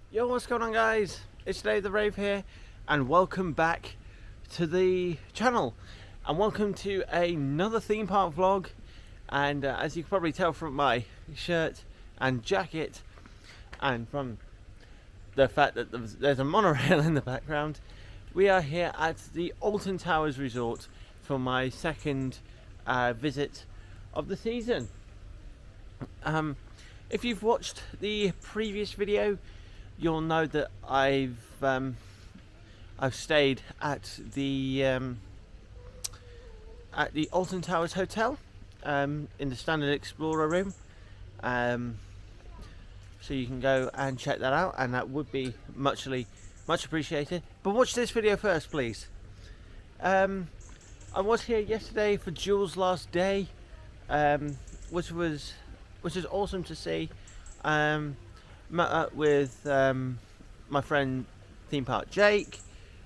Yo, what's going on, guys? It's Dave the Rave here, and welcome back to the channel, and welcome to another theme park vlog. And as you can probably tell from my shirt and jacket, and from the fact that there's a monorail in the background, we are here at the Alton Towers Resort for my second visit of the season. If you've watched the previous video, you'll know that I've stayed at the Alton Towers Hotel in the Standard Explorer room, so you can go and check that out, and that would be much appreciated. But watch this video first, please. I was here yesterday for Duel's last day, which was awesome to see. Met up with my friend Theme Park Jake.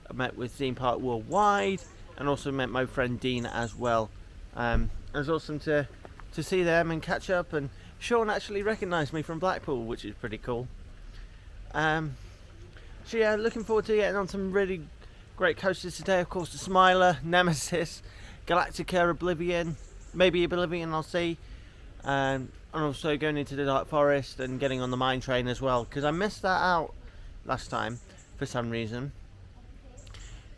I met with Theme Park Worldwide, and also met my friend Dean as well. It was awesome to see them and catch up, and Sean actually recognised me from Blackpool, which is pretty cool. So yeah, looking forward to getting on some really great coasters today. Of course, the Smiler, Nemesis, Galactica, Oblivion, maybe Oblivion, I'll see. And also going into the Dark Forest and getting on the mine train as well, because I missed that out last time for some reason.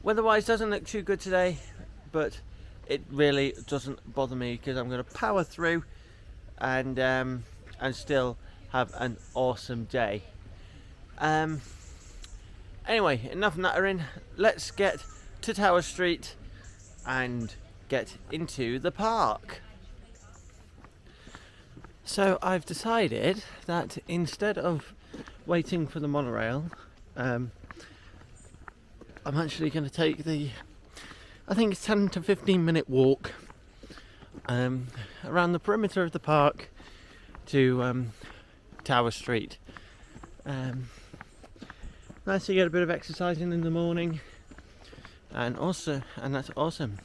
Weather-wise doesn't look too good today, but it really doesn't bother me, because I'm going to power through and still have an awesome day. Anyway, enough nattering. Let's get to Tower Street and get into the park. So I've decided that instead of waiting for the monorail, I'm actually going to take I think it's 10 to 15 minute walk around the perimeter of the park to Tower Street. Nice to get a bit of exercising in the morning, and that's awesome.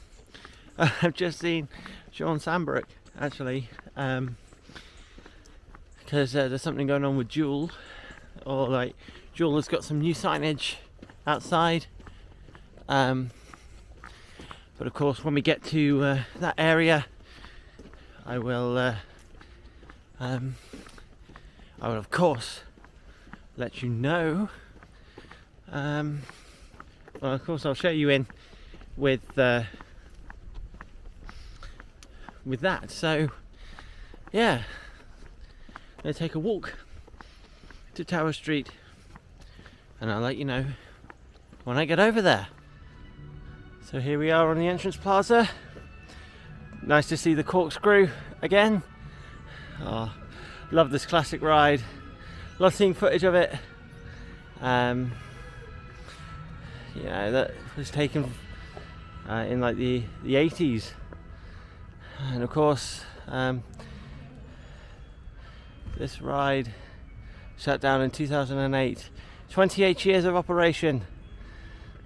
I've just seen Sean Sambrook actually. Because there's something going on with Duel, or like Duel has got some new signage outside. But of course, when we get to that area, I will of course let you know. Well, of course, I'll show you in with that. So, yeah. I'm going to take a walk to Tower Street, and I'll let you know when I get over there. So here we are on the entrance plaza. Nice to see the corkscrew again. Oh, love this classic ride. Love seeing footage of it. You know, that was taken in like the 80s, and of course this ride shut down in 2008. 28 years of operation.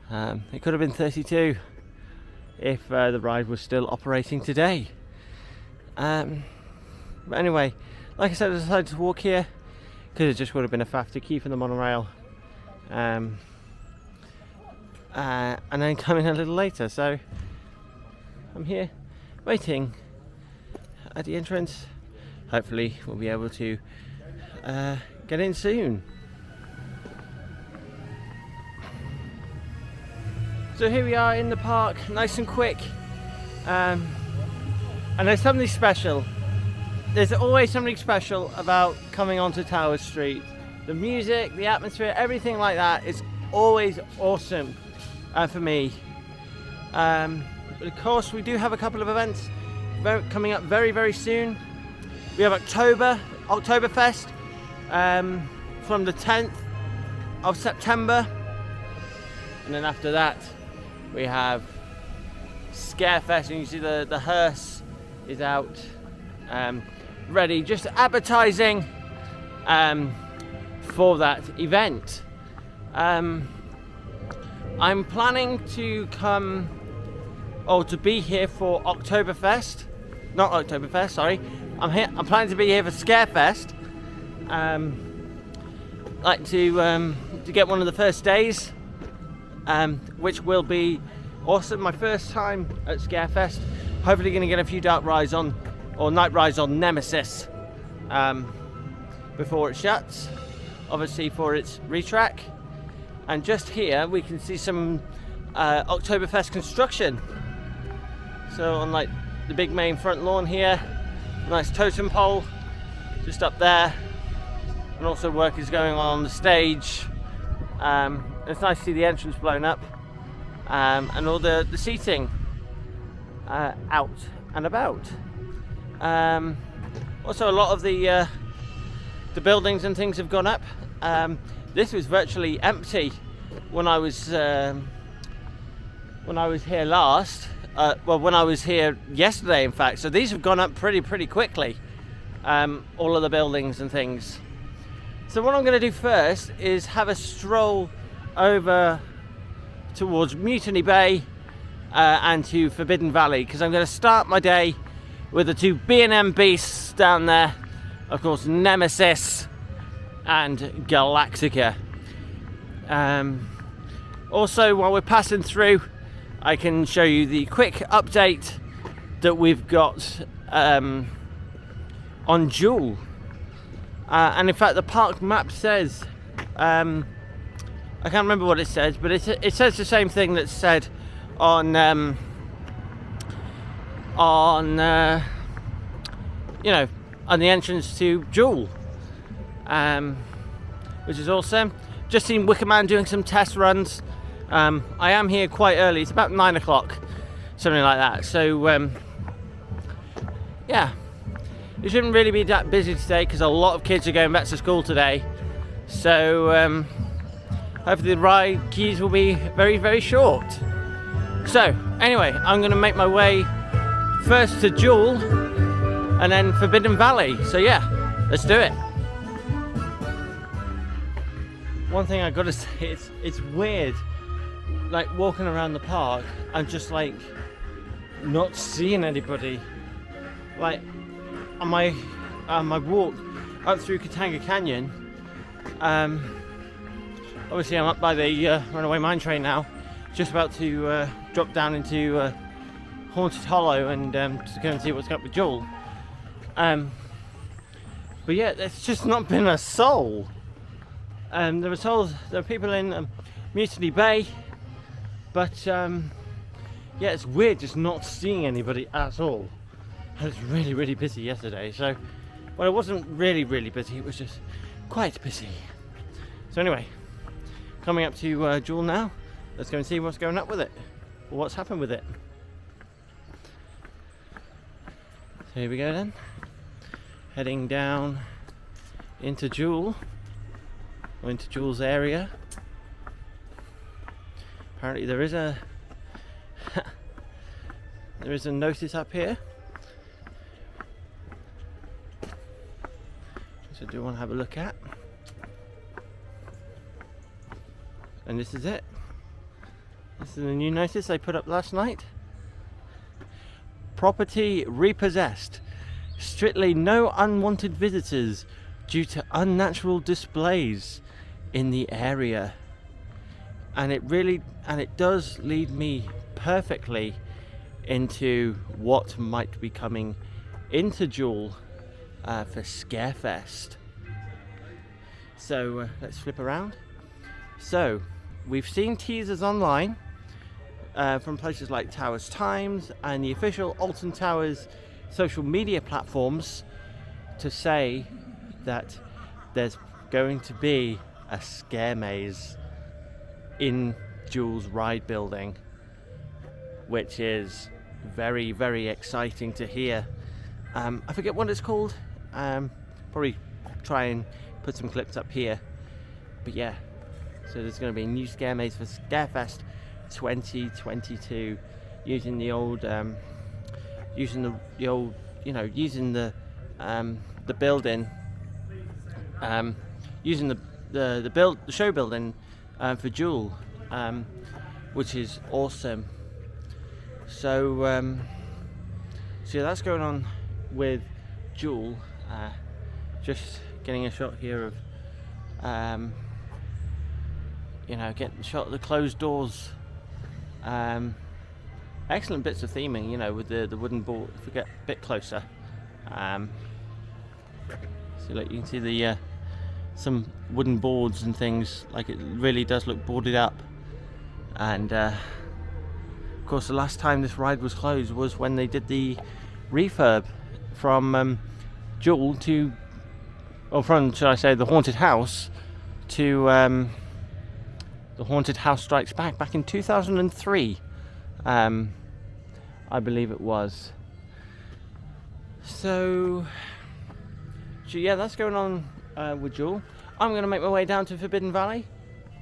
It could have been 32 if the ride was still operating today. But anyway, like I said, I decided to walk here because it just would have been a faff to keep in the monorail, and then come in a little later. So I'm here waiting at the entrance. Hopefully we'll be able to get in soon. So here we are in the park, nice and quick, and there's something special. There's always something special about coming onto Tower Street. The music, the atmosphere, everything like that is always awesome for me. But of course, we do have a couple of events coming up very, very soon. We have Oktoberfest from the 10th of September, and then after that we have Scarefest, and you see the hearse is out ready, just advertising for that event. I'm planning to be here for Oktoberfest, not Oktoberfest, sorry. I'm planning to be here for Scarefest, like to get one of the first days, which will be awesome. My first time at Scarefest. Hopefully going to get a few dark rides on, or night rides on Nemesis before it shuts, obviously for its retrack. And just here we can see some Oktoberfest construction. So on like the big main front lawn here, nice totem pole just up there, and also work is going on the stage. It's nice to see the entrance blown up, and all the seating out and about. Also, a lot of the buildings and things have gone up. This was virtually empty when I was here last. Well, when I was here yesterday, in fact. So these have gone up pretty quickly. All of the buildings and things. So what I'm going to do first is have a stroll over towards Mutiny Bay and to Forbidden Valley, because I'm going to start my day with the two B&M beasts down there. Of course, Nemesis and Galactica. Also, while we're passing through, I can show you the quick update that we've got on Duel. And in fact, the park map says, I can't remember what it says, but it says the same thing that's said on you know, on the entrance to Duel, which is awesome. Just seen Wickerman doing some test runs. I am here quite early. It's about 9 o'clock, something like that. So yeah, it shouldn't really be that busy today because a lot of kids are going back to school today. So hopefully the ride queues will be very short. So anyway, I'm going to make my way first to Duel and then Forbidden Valley. So yeah, let's do it. One thing I gotta say, it's weird, like walking around the park and just like not seeing anybody. Like on my walk up through Katanga Canyon, obviously I'm up by the Runaway mine train now, just about to drop down into Haunted Hollow and to go and see what's up with Duel. But yeah, there's just not been a soul. There are people in Mutiny Bay, but yeah, it's weird just not seeing anybody at all. I was really busy yesterday, so well, it wasn't really busy, it was just quite busy. So anyway, coming up to Duel now. Let's go and see what's going up with it, or what's happened with it. So here we go then, heading down into Duel, or into Duel's area. Apparently there is a notice up here, which I do want to have a look at. And this is it. This is the new notice I put up last night. Property repossessed. Strictly no unwanted visitors due to unnatural displays in the area. And it does lead me perfectly into what might be coming into Duel for Scarefest. So let's flip around. So we've seen teasers online from places like Towers Times and the official Alton Towers social media platforms to say that there's going to be a scare maze in Duel's ride building, which is very exciting to hear. I forget what it's called. Probably try and put some clips up here. But yeah, so there's going to be a new scare maze for Scarefest 2022, using the old, using the building, using the show building for Duel, which is awesome. So so yeah, that's going on with Duel. Just getting a shot here of You know, getting shot at the closed doors. Excellent bits of theming, you know, with the wooden board. If we get a bit closer, so like you can see the some wooden boards and things. Like, it really does look boarded up. And of course, the last time this ride was closed was when they did the refurb from Duel to, or from, should I say, the haunted house to the Haunted House Strikes back in 2003. I believe it was. So yeah, that's going on with Duel. I'm going to make my way down to Forbidden Valley,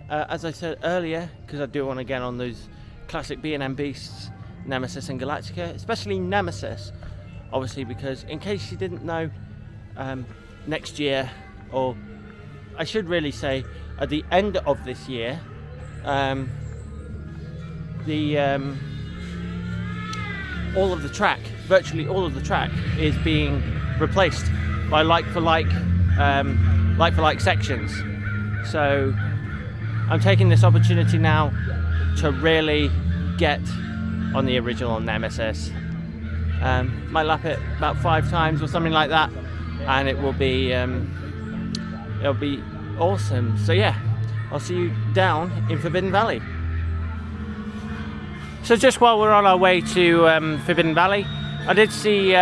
as I said earlier, because I do want to get on those classic B&M beasts, Nemesis and Galactica, especially Nemesis, obviously, because in case you didn't know, next year, or I should really say at the end of this year, all of the track, virtually all of the track, is being replaced by like-for-like sections. So I'm taking this opportunity now to really get on the original Nemesis. Might lap it about 5 times or something like that, and it'll be awesome. So yeah, I'll see you down in Forbidden Valley. So just while we're on our way to Forbidden Valley, I did see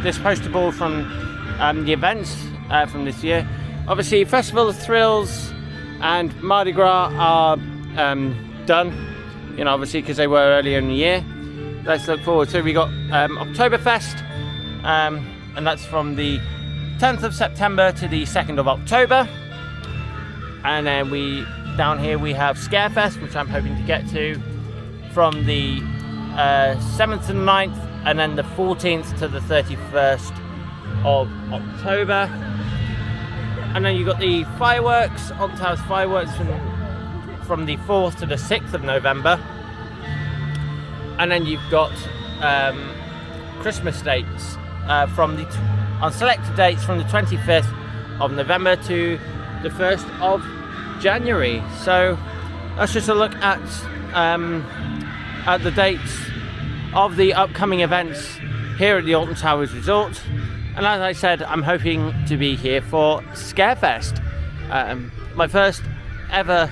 this poster board from the events from this year. Obviously, Festival of Thrills and Mardi Gras are done, you know, obviously, because they were earlier in the year. Let's look forward to, we got Oktoberfest, and that's from the 10th of September to the 2nd of October. And then down here we have Scarefest, which I'm hoping to get to, from the 7th to the 9th, and then the 14th to the 31st of October. And then you've got the fireworks, Alton Towers fireworks from the 4th to the 6th of November. And then you've got Christmas dates on selected dates from the 25th of November to the 1st of January. So that's just a look at the dates of the upcoming events here at the Alton Towers Resort. And as I said, I'm hoping to be here for Scarefest, my first ever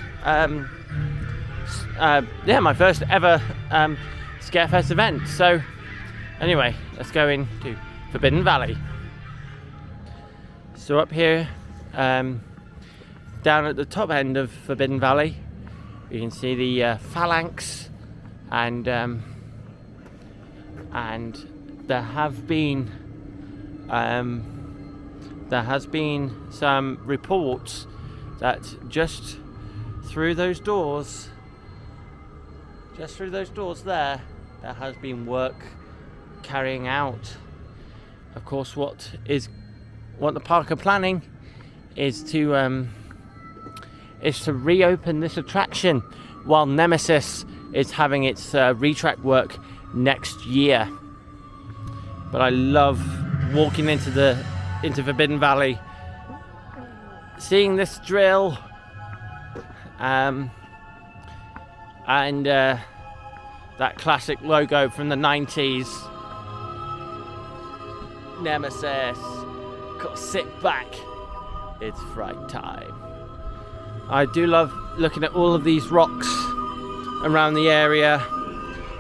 Scarefest event. So anyway, let's go into Forbidden Valley. So up here, down at the top end of Forbidden Valley, you can see the phalanx, and there has been some reports that just through those doors there has been work carrying out. Of course, what the park are planning is to reopen this attraction while Nemesis is having its retrack work next year. But I love walking into Forbidden Valley, seeing this drill, and that classic logo from the 90s, Nemesis. Sit back, it's fright time. I do love looking at all of these rocks around the area,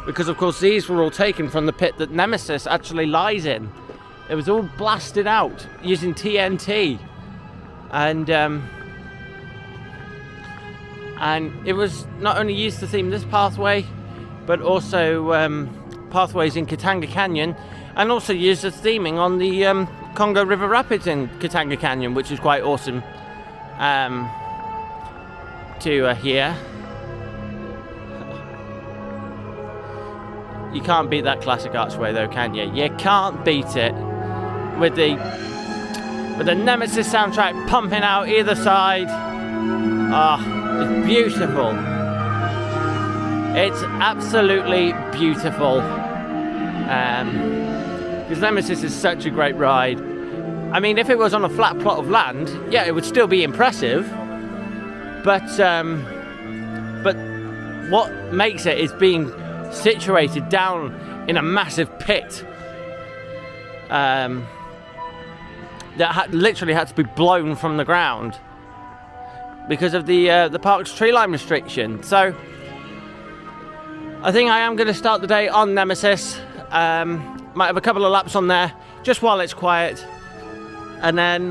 because of course these were all taken from the pit that Nemesis actually lies in. It was all blasted out using TNT, and it was not only used to theme this pathway, but also pathways in Katanga Canyon, and also used as theming on the Congo River Rapids in Katanga Canyon, which is quite awesome to hear. You can't beat that classic archway though, can you? You can't beat it with the Nemesis soundtrack pumping out either side. It's beautiful. It's absolutely beautiful. Because Nemesis is such a great ride. I mean, if it was on a flat plot of land, yeah, it would still be impressive. But what makes it is being situated down in a massive pit that literally had to be blown from the ground because of the park's tree line restriction. So I think I am going to start the day on Nemesis. Might have a couple of laps on there just while it's quiet, and then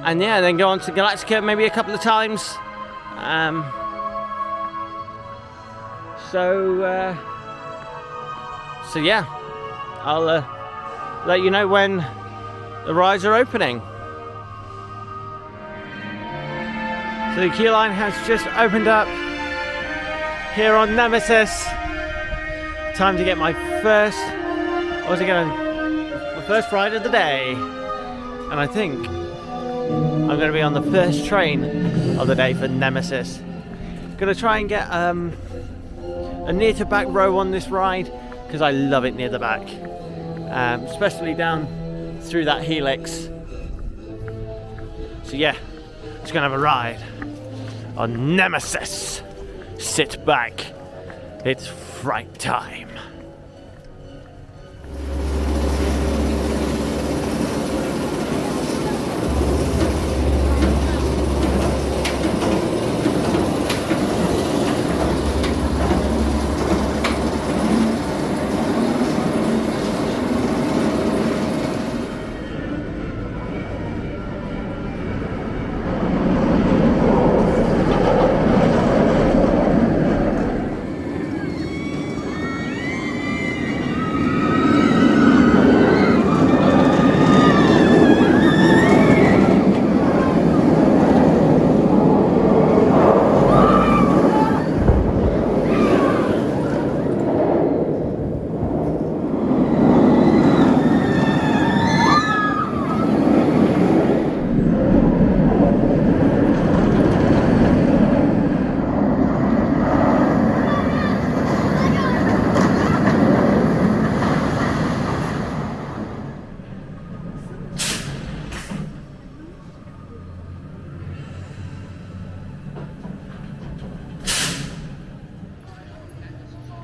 then go on to Galactica maybe a couple of times. So yeah, I'll let you know when the rides are opening. So the queue line has just opened up here on Nemesis. Time to get my first ride of the day, and I think I'm going to be on the first train of the day for Nemesis. Going to try and get a near to back row on this ride because I love it near the back, especially down through that helix. So yeah, just going to have a ride on Nemesis. Sit back, it's fright time.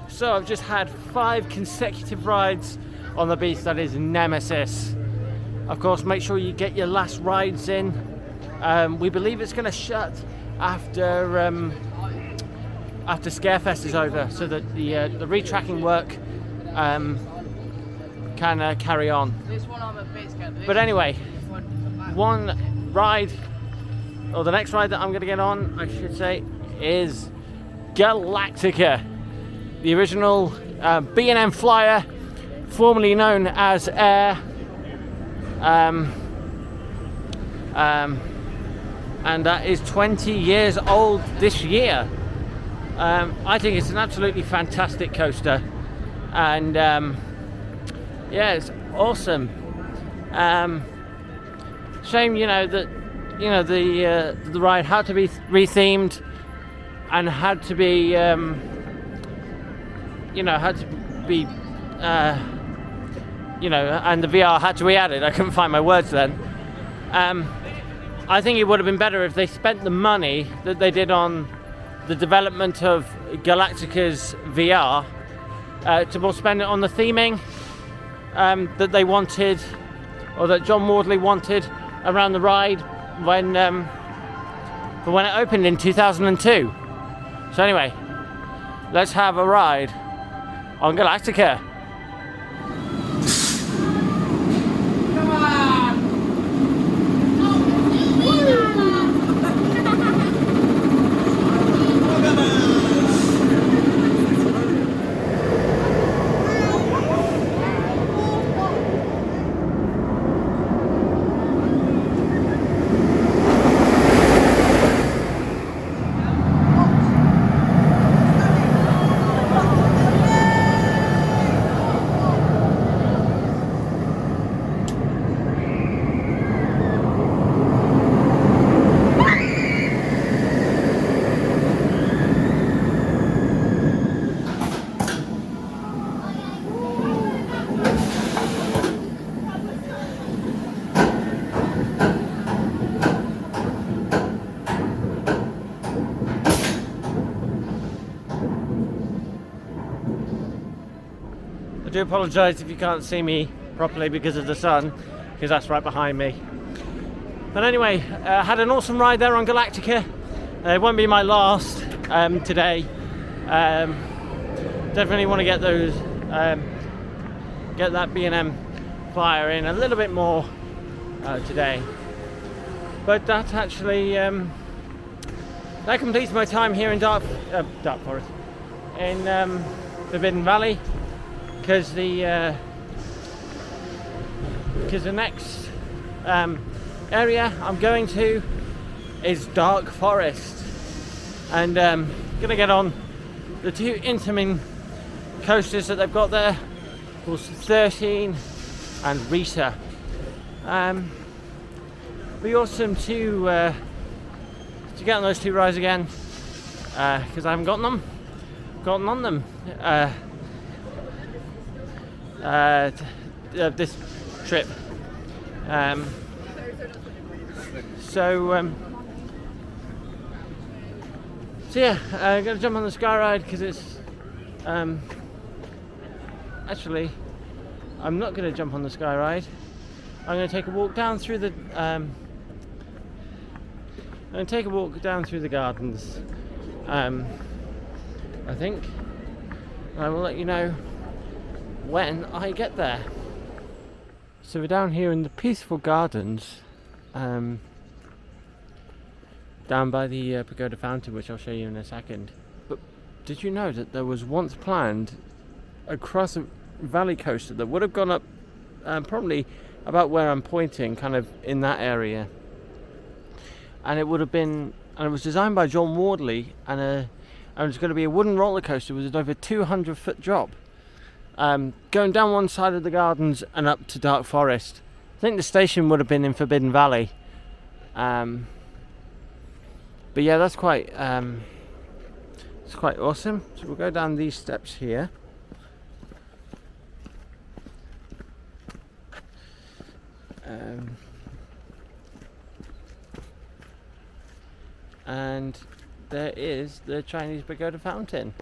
So I've just had 5 consecutive rides on the beast that is Nemesis. Of course, make sure you get your last rides in. We believe it's going to shut after Scarefest is over, so that the retracking work can carry on. But anyway, one ride, or the next ride that I'm going to get on, I should say, is Galactica. The original B&M Flyer, formerly known as Air, and that is 20 years old this year. I think it's an absolutely fantastic coaster, and yeah, it's awesome. Shame, that the ride had to be rethemed and had to be and the VR had to be added. I couldn't find my words then. I think it would have been better if they spent the money that they did on the development of Galactica's VR to more spend it on the theming that they wanted, or that John Wardley wanted around the ride when it opened in 2002. So anyway, let's have a ride on Galactica. do apologise if you can't see me properly because of the sun, because that's right behind me. But anyway, had an awesome ride there on Galactica. It won't be my last today. Definitely want to get those, get that B&M flyer in a little bit more today. But that actually that completes my time here in Dark Forest, in Forbidden Valley, because the next area I'm going to is Dark Forest, and gonna get on the two Intamin coasters that they've got there, called 13 and Rita. Be awesome to get on those two rides again, because I haven't gotten on them this trip. So yeah, I'm gonna jump on the sky ride because it's actually I'm not gonna jump on the sky ride. I'm gonna take a walk down through the gardens. I think I will let you know when I get there. So we're down here in the peaceful gardens, down by the Pagoda Fountain, which I'll show you in a second. But did you know that there was once planned across a valley coaster that would have gone up probably about where I'm pointing, kind of in that area, and it would have been, and it was designed by John Wardley, and it was going to be a wooden roller coaster with an over 200-foot drop, going down one side of the gardens and up to Dark Forest. I think the station would have been in Forbidden Valley, but yeah, that's quite it's quite awesome. So we'll go down these steps here. And there is the Chinese Pagoda Fountain.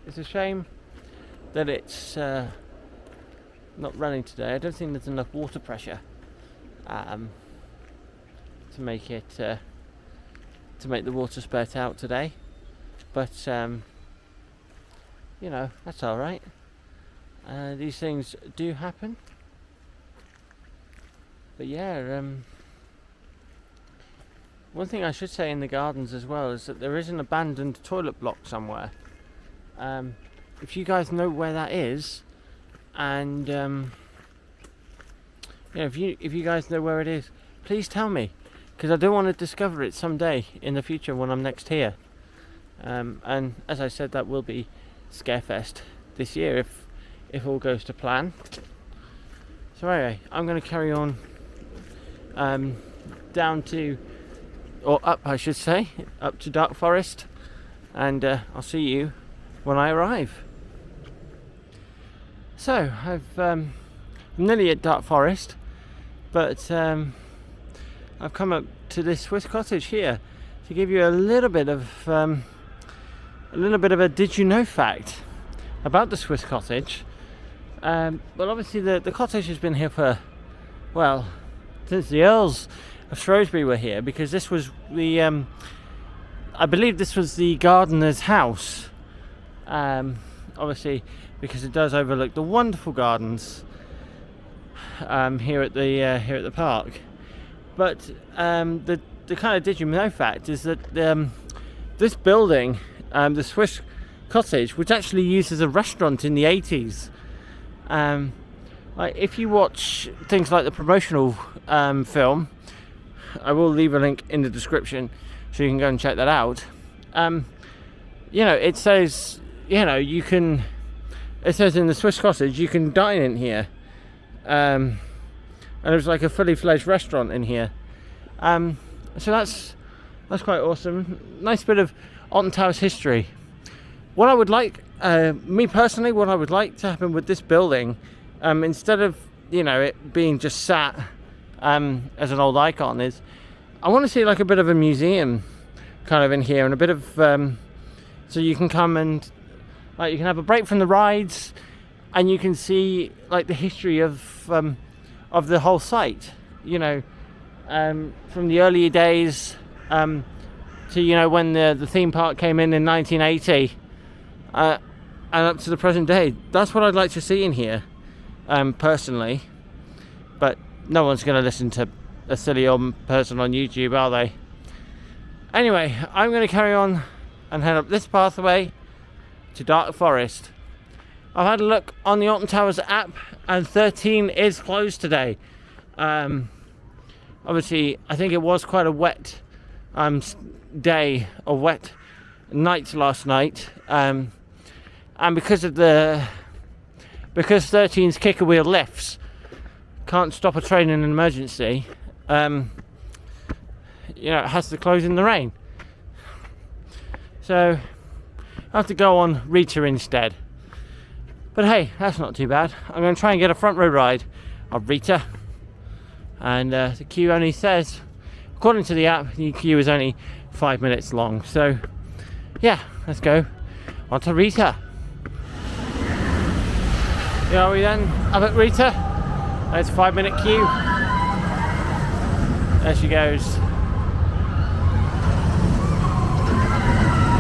It's a shame that it's not running today. I don't think there's enough water pressure to make it to make the water spurt out today. But you know, that's all right. These things do happen. But yeah, one thing I should say in the gardens as well is that there is an abandoned toilet block somewhere. If you guys know where that is, and yeah, if you guys know where it is, please tell me, because I do want to discover it someday in the future when I'm next here. And as I said, that will be Scarefest this year if all goes to plan. So anyway, I'm going to carry on down to, or up I should say, up to Dark Forest, and I'll see you when I arrive. So I'm nearly at Dark Forest, but I've come up to this Swiss cottage here to give you a little bit of a did you know fact about the Swiss cottage. Well, obviously the cottage has been here for, well, since the Earls of Shrewsbury were here, because this was the I believe this was the gardener's house, obviously because it does overlook the wonderful gardens here at the park. But the kind of did you know fact is that this building, the Swiss cottage, was actually used as a restaurant in the 80s. Like, if you watch things like the promotional film, I will leave a link in the description so you can go and check that out. You know, it says, you know, it says in the Swiss cottage you can dine in here, and there's like a fully fledged restaurant in here. So that's quite awesome. Nice bit of Alton Towers history. What I would like, me personally, what I would like to happen with this building, instead of, you know, it being just sat as an old icon, is I want to see like a bit of a museum kind of in here, and a bit of so you can come and Like, you can have a break from the rides, and you can see like the history of the whole site. You know, from the earlier days to, you know, when the theme park came in 1980, and up to the present day. That's what I'd like to see in here, personally. But no one's going to listen to a silly old person on YouTube, are they? Anyway, I'm going to carry on and head up this pathway to Dark Forest. I've had a look on the Alton Towers app, and 13 is closed today. Obviously, I think it was quite a wet day, or wet night last night, and because 13's kicker wheel lifts can't stop a train in an emergency, you know, it has to close in the rain. So I have to go on Rita instead. But hey, that's not too bad. I'm going to try and get a front row ride of Rita. And the queue only says, according to the app, the queue is only 5 minutes long. So yeah, let's go on to Rita. Here are we then, up at Rita. There's a 5-minute queue. There she goes.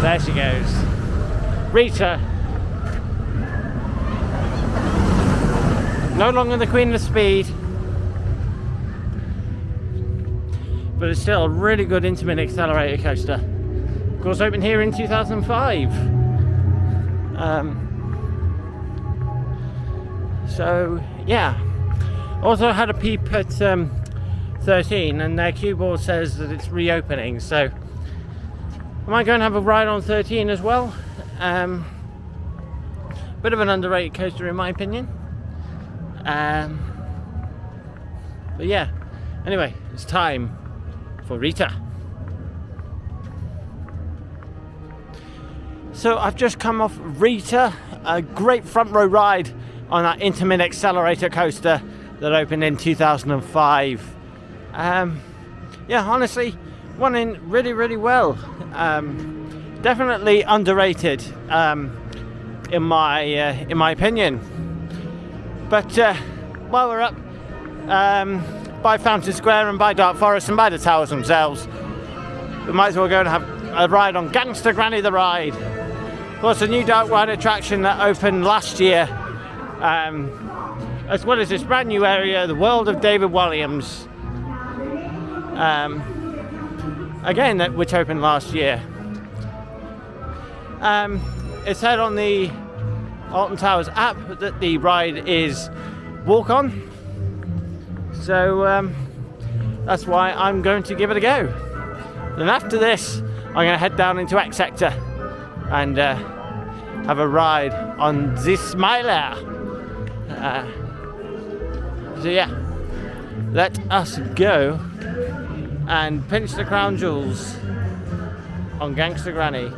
There she goes. Rita. No longer the queen of speed, but it's still a really good intimate accelerator coaster. Of course, opened here in 2005. So yeah. Also had a peep at 13, and their queue board says that it's reopening. So I might go and have a ride on 13 as well. Bit of an underrated coaster in my opinion. But yeah, anyway, it's time for Rita. So I've just come off Rita, a great front row ride on that intimate accelerator coaster that opened in 2005. Yeah, honestly, went in really well. Definitely underrated, in my opinion. But while we're up by Fountain Square and by Dark Forest and by the towers themselves, we might as well go and have a ride on Gangster Granny the Ride. Of course, a new dark ride attraction that opened last year, as well as this brand new area, the world of David Williams, again, which opened last year. It said on the Alton Towers app that the ride is walk on, so that's why I'm going to give it a go. Then after this, I'm going to head down into X Sector and have a ride on the Smiler. So yeah, let us go and pinch the crown jewels on Gangster Granny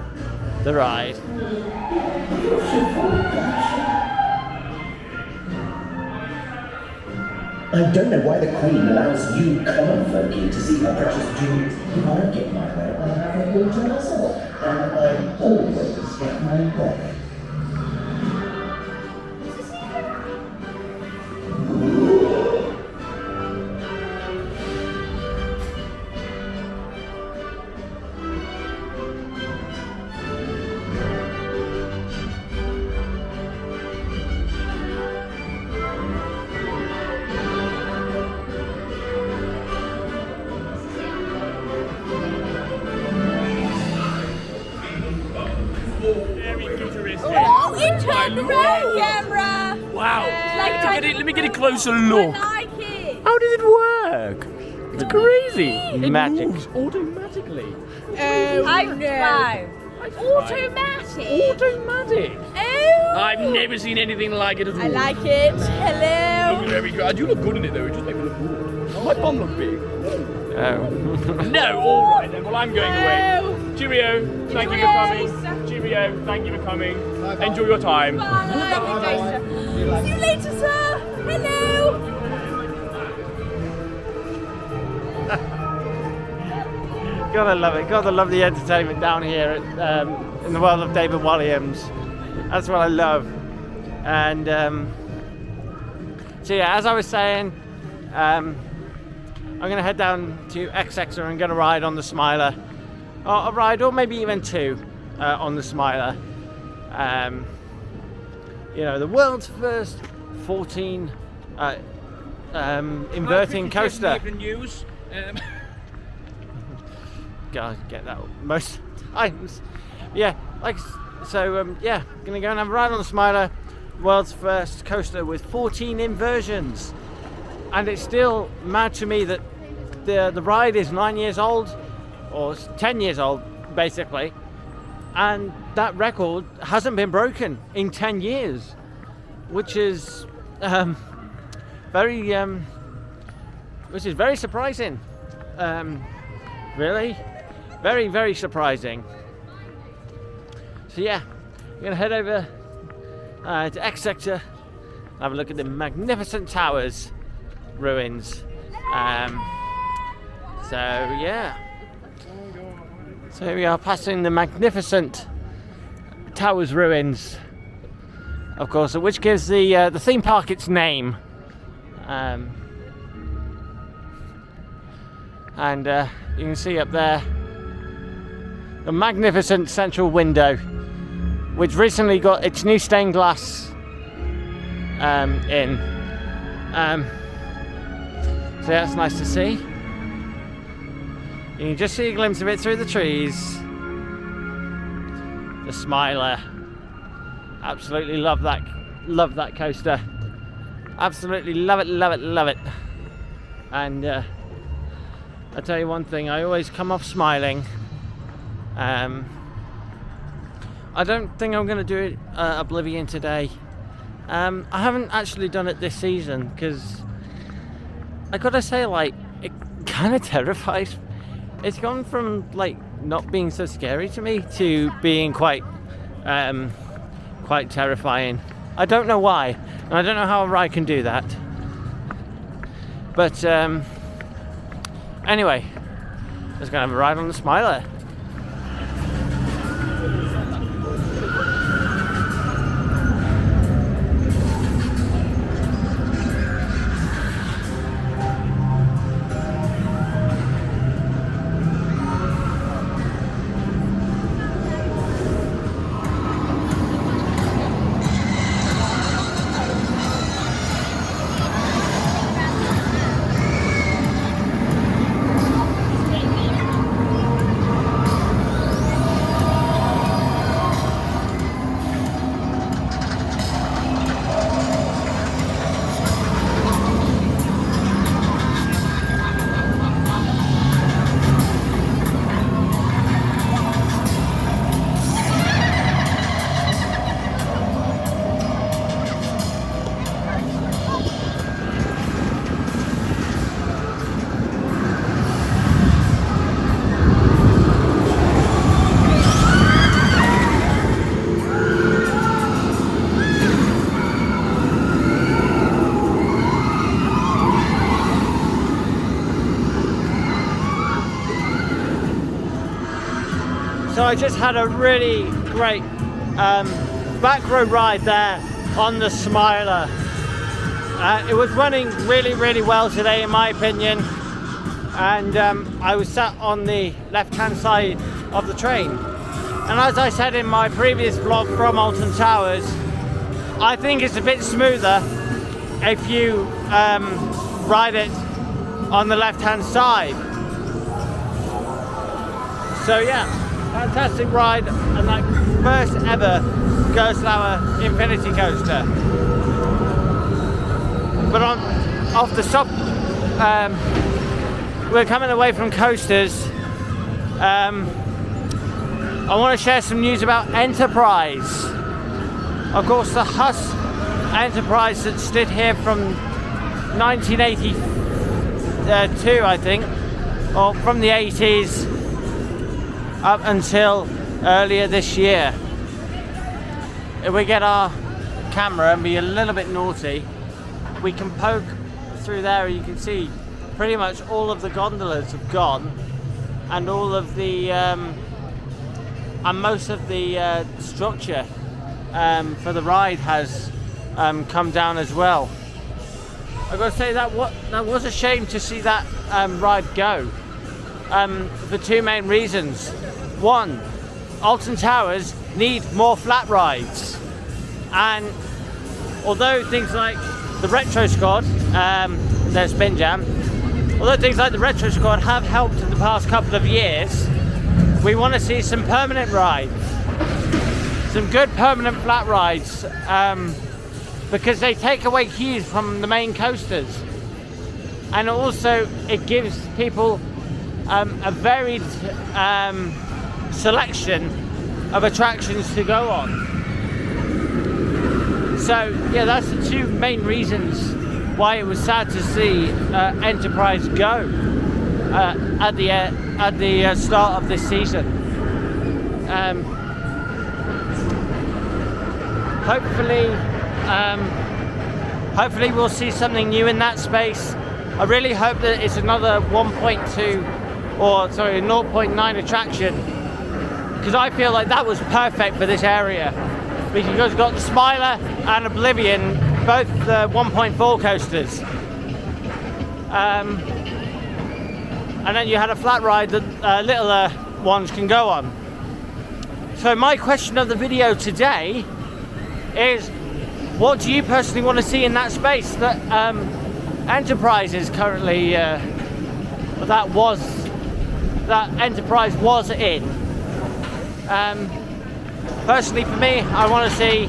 the Ride. I don't know why the Queen allows you common folk in to see her precious jewels. If I get my way, I have a daughter myself, and I always get my way. Wow. Let me get a closer look. I like it. How does it work? It's crazy. It Magic. moves automatically. I know. Automatic. Automatic. Oh. I've never seen anything like it at all. I like it. Hello. Looks very good. I do look good in it though. It just makes me look good. My bum look big. Oh. No, all right then. Well, I'm going away. No. Cheerio. Thank you for coming. Cheerio. Thank you for coming. Enjoy your time. Bye. See you later, sir. Hello. Gotta love it. Gotta love the entertainment down here at, in the world of David Williams. That's what I love. And so yeah, as I was saying, I'm going to head down to Exeter and going to ride on the Smiler. Or a ride, or maybe even two on the Smiler. You know, the world's first 14 inverting coaster. News. God, get that most times. Yeah, like so. Yeah, gonna go and have a ride on the Smiler, world's first coaster with 14 inversions, and it's still mad to me that the ride is 9 years old, or 10 years old, basically, and that record hasn't been broken in 10 years, which is very surprising. Really, very, very surprising. So yeah, we're gonna head over to Exeter, have a look at the magnificent towers ruins. So yeah, so here we are passing the magnificent towers ruins, of course, which gives the theme park its name. And you can see up there the magnificent central window, which recently got its new stained glass in. So that's nice to see. You can just see a glimpse of it through the trees. The Smiler. Absolutely love that coaster. Absolutely love it, love it, love it. And I'll tell you one thing, I always come off smiling. I don't think I'm going to do it Oblivion today. I haven't actually done it this season because I gotta say, like, it kind of terrifies. It's gone from like not being so scary to me to being quite terrifying. I don't know why, and I don't know how a ride can do that. But anyway, let's go have a ride on the Smiler. So I just had a really great back row ride there on the Smiler. It was running really, really well today, in my opinion, and I was sat on the left-hand side of the train. And as I said in my previous vlog from Alton Towers, I think it's a bit smoother if you ride it on the left-hand side. So yeah, fantastic ride, and that first ever Gerstlauer Infinity Coaster. But off the top, we're coming away from coasters. I want to share some news about Enterprise. Of course, the Huss Enterprise that stood here from 1982, I think, or from the 80s up until earlier this year. If we get our camera and be a little bit naughty, we can poke through there, and you can see pretty much all of the gondolas have gone, and all of the and most of the structure for the ride has come down as well. I've got to say that was a shame to see that ride go, for two main reasons. One, Alton Towers need more flat rides, and although things like the Retro Squad, their Spin Jam, although things like the Retro Squad have helped in the past couple of years, we want to see some permanent rides, some good permanent flat rides, because they take away queues from the main coasters, and also it gives people a varied selection of attractions to go on. So yeah, that's the two main reasons why it was sad to see Enterprise go at the start of this season. Hopefully we'll see something new in that space. I really hope that it's another 0.9 attraction, because I feel like that was perfect for this area, because you've got the Smiler and Oblivion, both the 1.4 coasters, and then you had a flat ride that littler ones can go on. So my question of the video today is, what do you personally want to see in that space that Enterprise is currently that Enterprise was in? Personally for me, I want to see,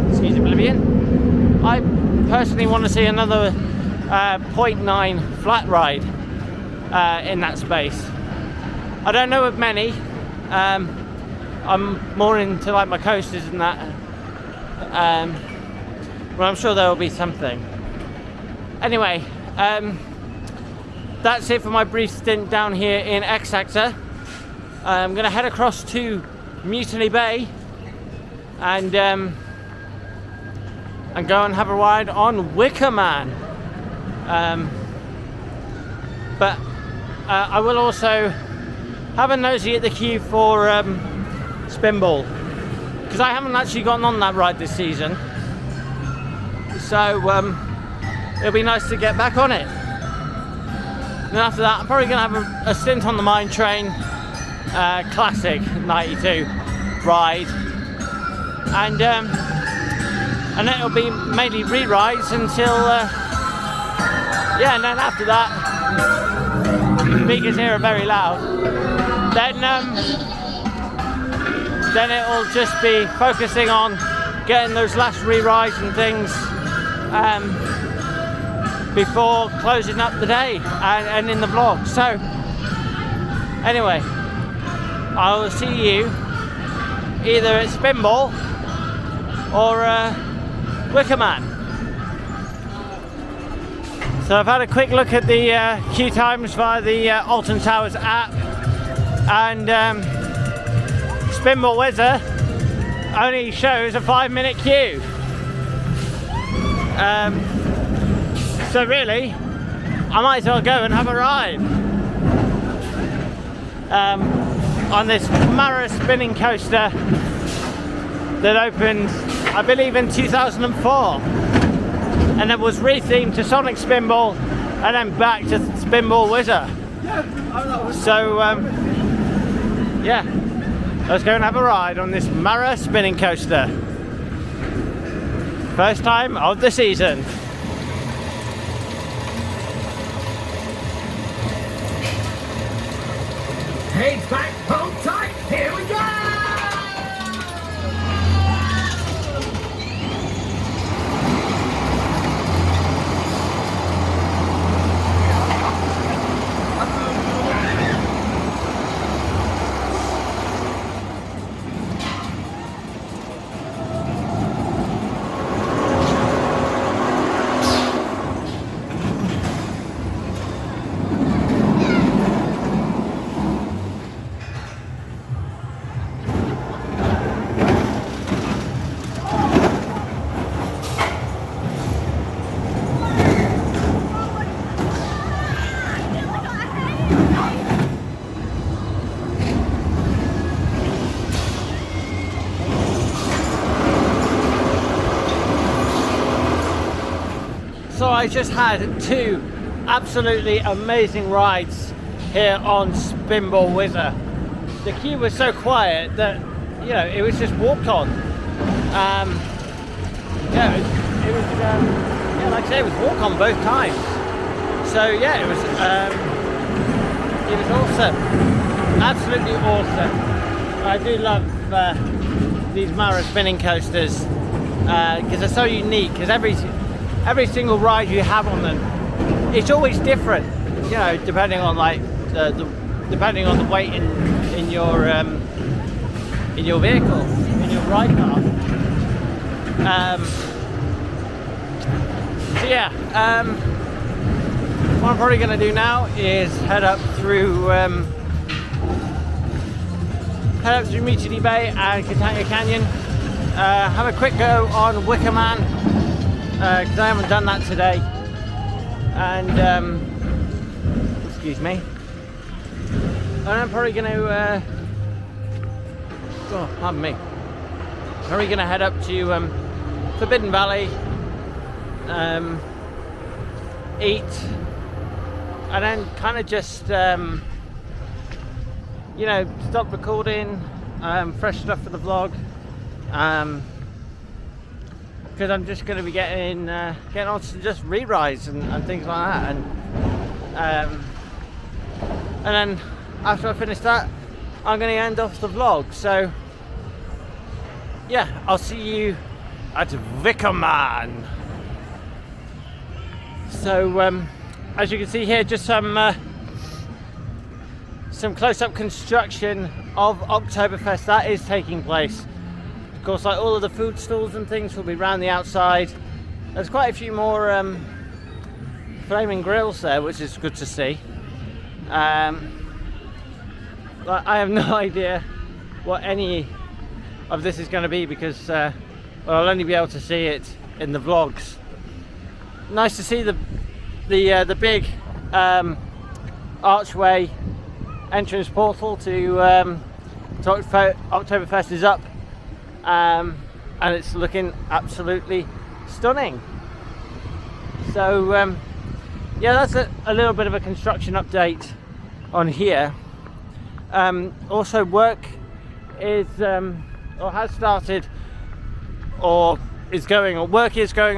excuse Oblivion, I personally want to see another 0.9 flat ride in that space. I don't know of many. I'm more into like my coasters and that, but I'm sure there will be something. Anyway, that's it for my brief stint down here in X Sector. I'm going to head across to Mutiny Bay and go and have a ride on Wickerman. But I will also have a nosy at the queue for Spinball, because I haven't actually gotten on that ride this season, so it'll be nice to get back on it. And after that, I'm probably going to have a stint on the Mine Train Classic 92 ride, and then it'll be mainly re-rides until yeah, and then after that, speakers here are very loud, then it'll just be focusing on getting those last re-rides and things before closing up the day and in the vlog. So anyway, I will see you either at Spinball or Wickerman. So I've had a quick look at the queue times via the Alton Towers app, and Spinball Wizard only shows a 5-minute queue. So really, I might as well go and have a ride on this Mara spinning coaster that opened, I believe, in 2004, and it was rethemed to Sonic Spinball and then back to Spinball Wizard. So yeah, let's go and have a ride on this Mara spinning coaster. First time of the season. Hey, back, hold tight, here we go! I just had two absolutely amazing rides here on Spinball Whizzer. The queue was so quiet that, you know, it was just walked on. Yeah, it was yeah, like I say, it was walk on both times. So yeah, it was awesome, absolutely awesome. I do love these Mara spinning coasters because they're so unique. Because every single ride you have on them, it's always different. You know, depending on like depending on the weight in your vehicle, in your ride car. So yeah, what I'm probably going to do now is head up through Mutiny Bay and Catania Canyon. Have a quick go on Wickerman because I haven't done that today. And excuse me. And I'm probably going to oh, pardon me. Probably going to head up to Forbidden Valley, eat, and then kind of just you know, stop recording fresh stuff for the vlog, because I'm just going to be getting on to just re-rides and things like that, and then after I finish that, I'm going to end off the vlog. So yeah, I'll see you at Wickerman. So as you can see here, just some close-up construction of Oktoberfest that is taking place. Of course, like all of the food stalls and things will be around the outside. There's quite a few more flaming grills there, which is good to see. But I have no idea what any of this is going to be because well, I'll only be able to see it in the vlogs. Nice to see the big archway entrance portal to Oktoberfest is up, and it's looking absolutely stunning. So yeah, that's a little bit of a construction update on here. Also, work is or has started, or is going on. Work is going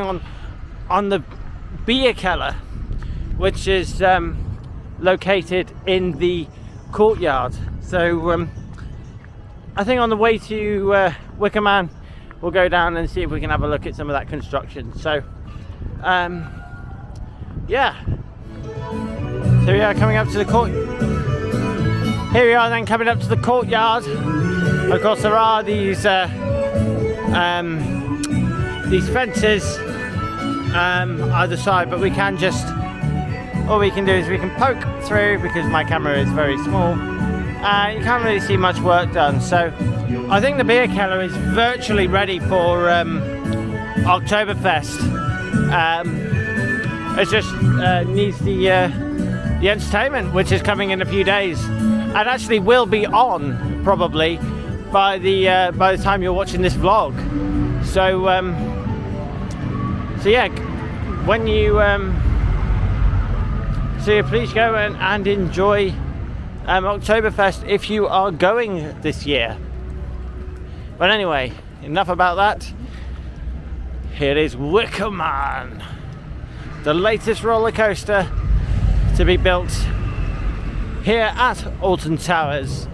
on the beer keller, which is located in the courtyard. So I think on the way to Wickerman, we'll go down and see if we can have a look at some of that construction. So yeah, so we are coming up to the court. Here we are then coming up to the courtyard. Of course, there are these fences either side, but we can just, all we can do is we can poke through because my camera is very small. You can't really see much work done. So I think the beer keller is virtually ready for Oktoberfest. It just needs the entertainment, which is coming in a few days, and actually will be on probably by the time you're watching this vlog. So so yeah, when you so yeah, please go and enjoy Oktoberfest if you are going this year. But anyway, enough about that. Here is Wickerman, the latest roller coaster to be built here at Alton Towers,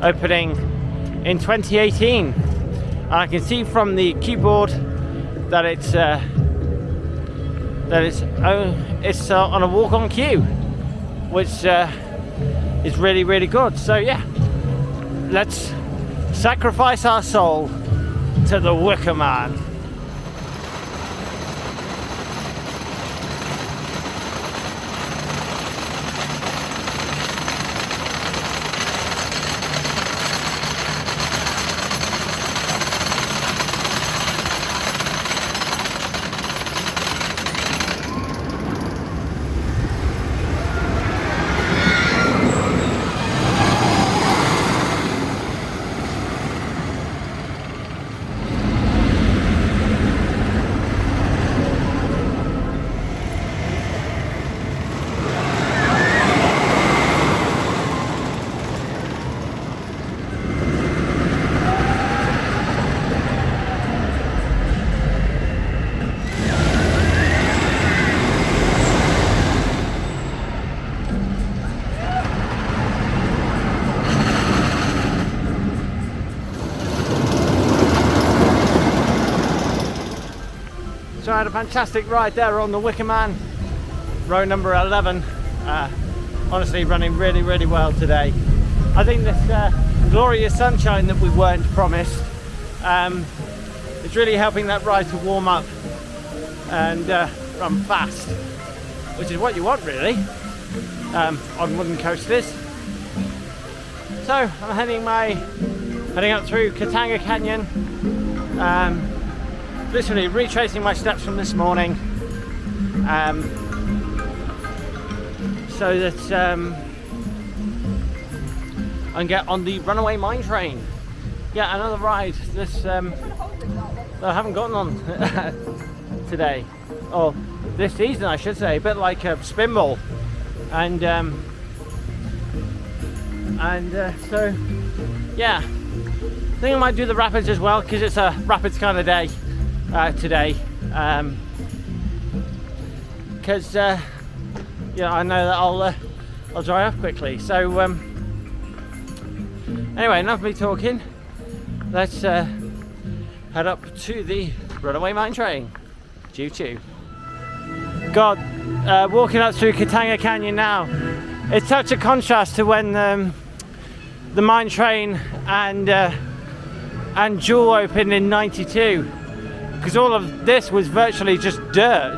opening in 2018. And I can see from the keyboard that it's on a walk-on queue, which is really, really good. So yeah, let's sacrifice our soul to the Wickerman. had a fantastic ride there on the Wickerman, row number 11. Honestly, running really well today. I think this glorious sunshine that we weren't promised is really helping that ride to warm up and run fast, which is what you want really on wooden coasters. So I'm heading up through Katanga Canyon, literally retracing my steps from this morning, so that I can get on the Runaway mine train. Yeah, another ride that I haven't gotten on today, or this season I should say, a bit like a spinball, and so yeah, I think I might do the rapids as well because it's a rapids kind of day today, because yeah, I know that I'll dry up quickly. So anyway, enough of me talking. Let's head up to the Runaway mine train. Choo choo. God, walking up through Katanga Canyon now, it's such a contrast to when the mine train and Duel opened in '92, because all of this was virtually just dirt,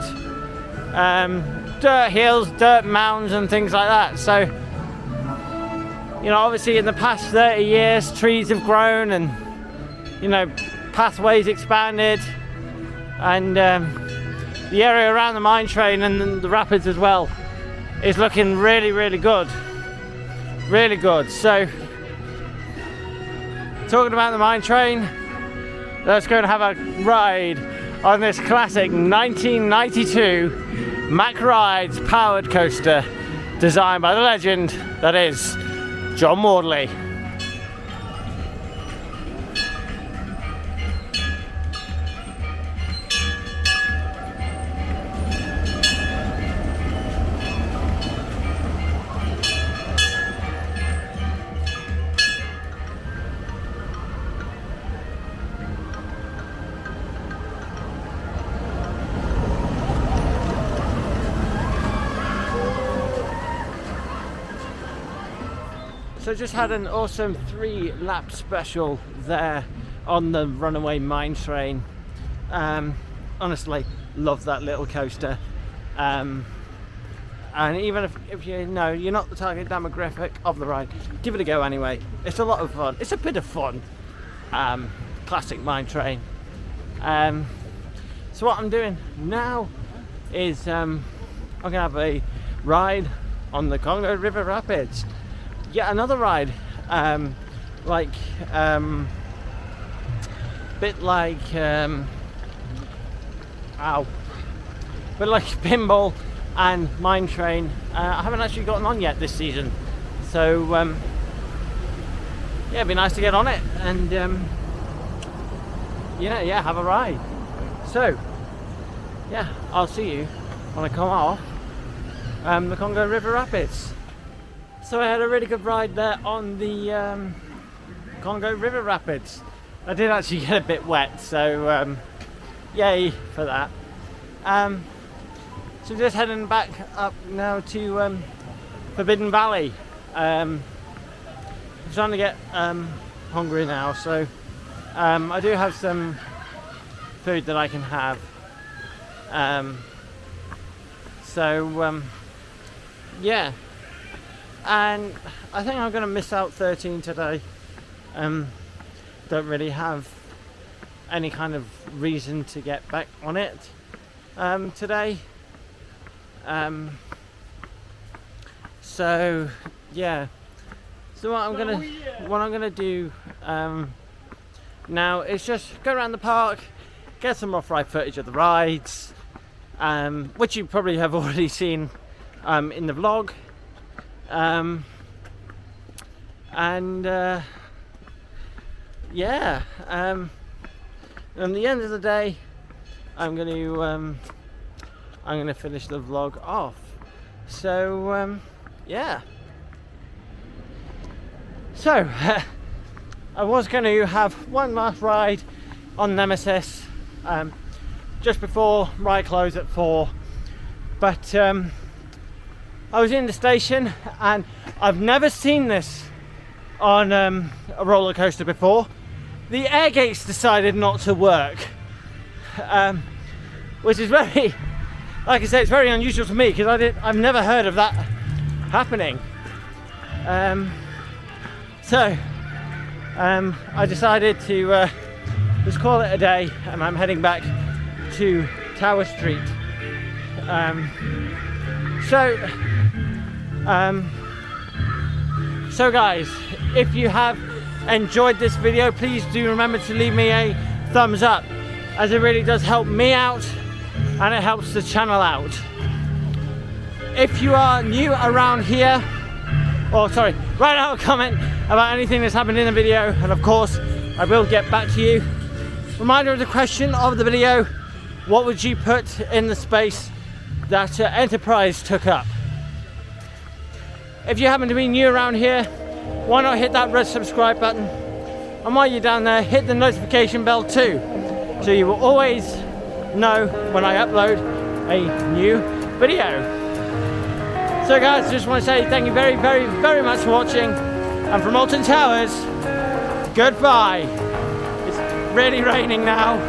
dirt hills, dirt mounds and things like that. So, you know, obviously in the past 30 years trees have grown and, you know, pathways expanded, and the area around the mine train and the rapids as well is looking really good, really good. So talking about the mine train, let's go and have a ride on this classic 1992 Mack Rides powered coaster designed by the legend that is John Maudley. So just had an awesome 3-lap special there on the Runaway mine train. Honestly, love that little coaster. And even if you know you're not the target demographic of the ride, give it a go anyway. It's a lot of fun. It's a bit of fun. Classic mine train. So what I'm doing now is I'm gonna have a ride on the Congo River Rapids. Yeah, another ride, bit like pinball and mine train. I haven't actually gotten on yet this season, so yeah, it'd be nice to get on it and yeah, have a ride. So yeah, I'll see you when I come off the Congo River Rapids. So I had a really good ride there on the Congo River Rapids. I did actually get a bit wet, so yay for that. So just heading back up now to Forbidden Valley. I'm starting to get hungry now, so I do have some food that I can have. Yeah. And I think I'm going to miss out 13 today. Don't really have any kind of reason to get back on it today. So yeah. So what I'm gonna do now is just go around the park, get some off-ride footage of the rides, which you probably have already seen in the vlog. Yeah, at the end of the day, I'm going to finish the vlog off. So yeah. So I was going to have one last ride on Nemesis, just before ride close at 4. But I was in the station, and I've never seen this on a roller coaster before. The air gates decided not to work, which is very, like I say, it's very unusual to me because I've never heard of that happening. So I decided to just call it a day, and I'm heading back to Tower Street. So guys, if you have enjoyed this video, please do remember to leave me a thumbs up, as it really does help me out and it helps the channel out. If you are new around here, write out a comment about anything that's happened in the video, and of course I will get back to you. Reminder of the question of the video: what would you put in the space that Enterprise took up? If you happen to be new around here, why not hit that red subscribe button, and while you're down there, hit the notification bell too, so you will always know when I upload a new video. So guys, I just want to say thank you very, very, very much for watching, and from Alton Towers, goodbye. It's really raining now.